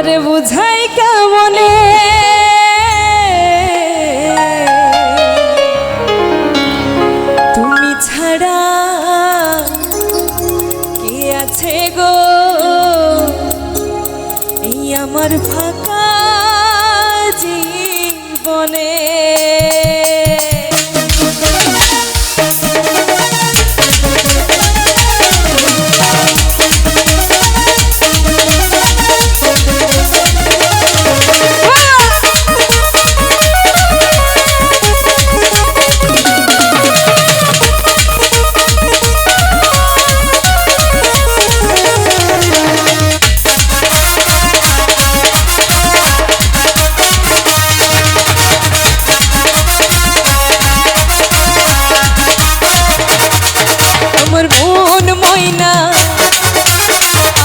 তোমারে বুঝাই কেমনে তুমি ছাড়া কে আছে গো এই আমার ফাঁকা জীবনে। আমার মন ময়না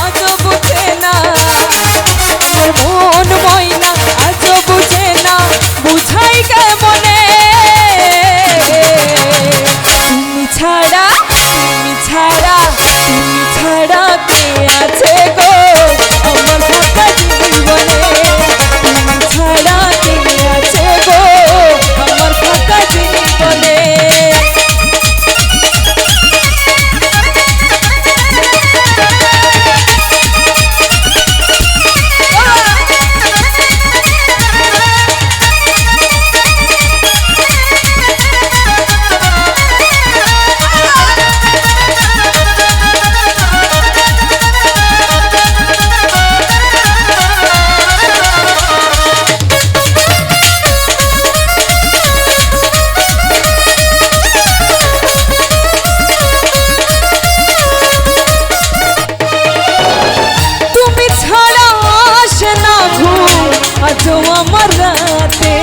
আজও বুঝে না, আমার মন ময়না আজও বুঝে না, বুঝাই কেমনে তুমি ছাড়া তুমি ছাড়া তুমি ছাড়া কে আছে গো আমার ফাঁকা জীবনে। তুমি ছাড়া কে আছে গো আমার ফাঁকা জীবনে। আজও আমার রাতে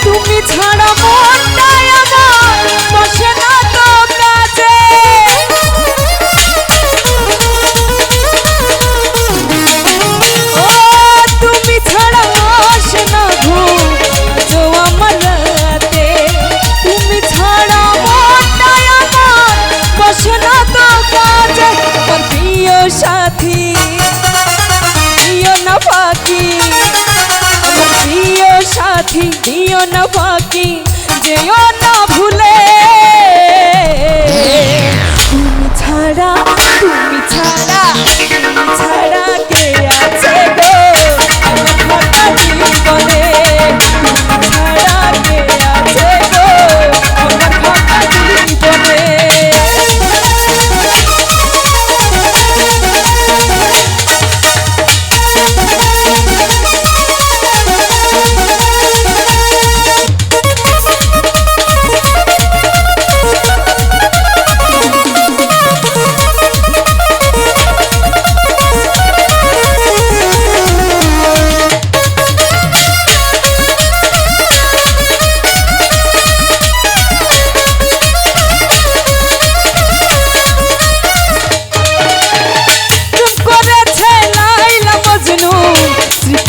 তুমি ছাড়া মনটাই আমার বসে না তো কাজে। ও তুমি ছাড়া আসে না ঘুম আজও আমার রাতে তুমি ছাড়া মনটাই আমার বসে না তো কাজে। আমার প্রিয় সাথী দিও না ফাঁকি, আমার প্রিয় সাথী দিও না ফাঁকি, যেও না ভুলে তুমি ছাড়া তুমি ছাড়া তুমি ছাড়া কে আছে গো আমার ফাঁকা জীবনে। তুমি ছাড়া কে আছে গো আমার ফাঁকা জীবনে।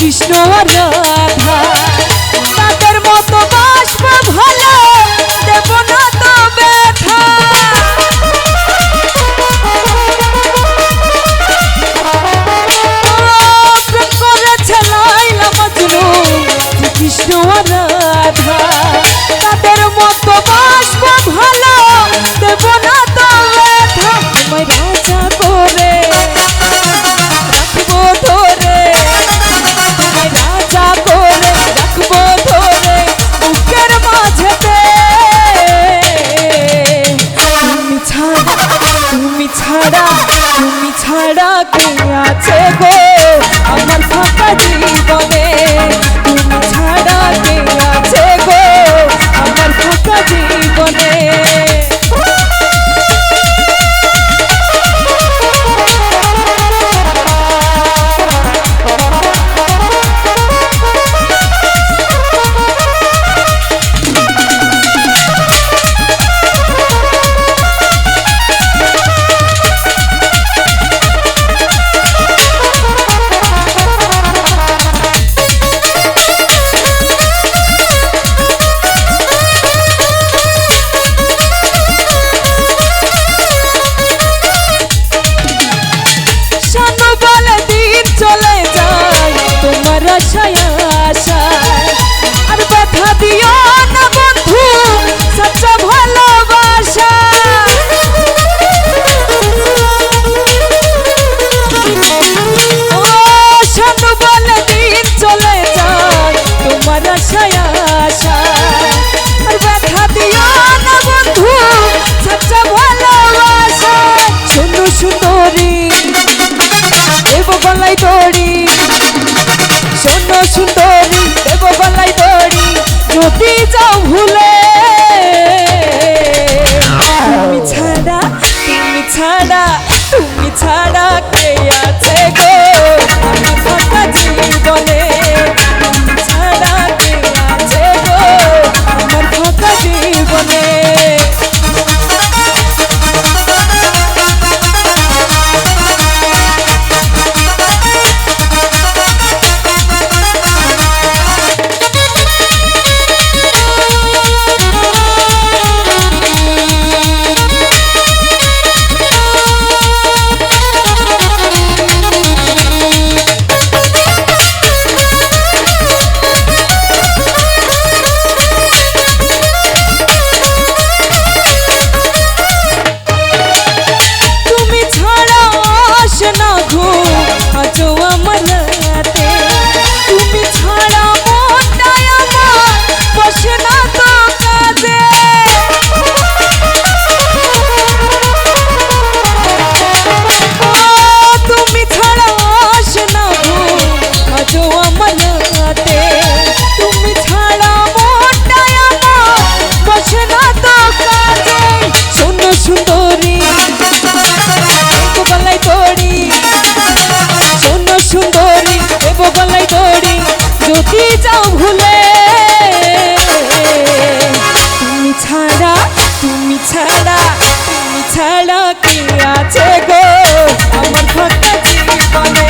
কৃষ্ণ আর রাধা তাদের মতো বাসব ভালো দেব না তো ব্যথা। করেছে লাইলা মজনু কৃষ্ণ আর রাধা তাদের মতো বাসব ভালো দেব না তো ব্যথা। আমায় রাজা করে রাখবো ধরে, রাজা করে রাখবো ধরে বুকের মাঝেতে। তুমি ছাড়া তুমি ছাড়া তুমি ছাড়া কে আছে গো আমার ফাঁকা জীবনে। তুমি ছাড়া কে সুন্দরী, শোনো সুন্দরী, দেব গলায় দড়ি যদি যাও ভুলে। তুমি ছাড়া, তুমি ছাড়া, তুমি ছাড়া কে আছে গো আমার ফাঁকা জীবনে? তুমি ছাড়া কে আছে গো আমার ফাঁকা জীবনে? যদি যাও ভুলে। তুমি ছাড়া, তুমি ছাড়া, তুমি ছাড়া কে আছে গো আমার ফাঁকা জীবনে?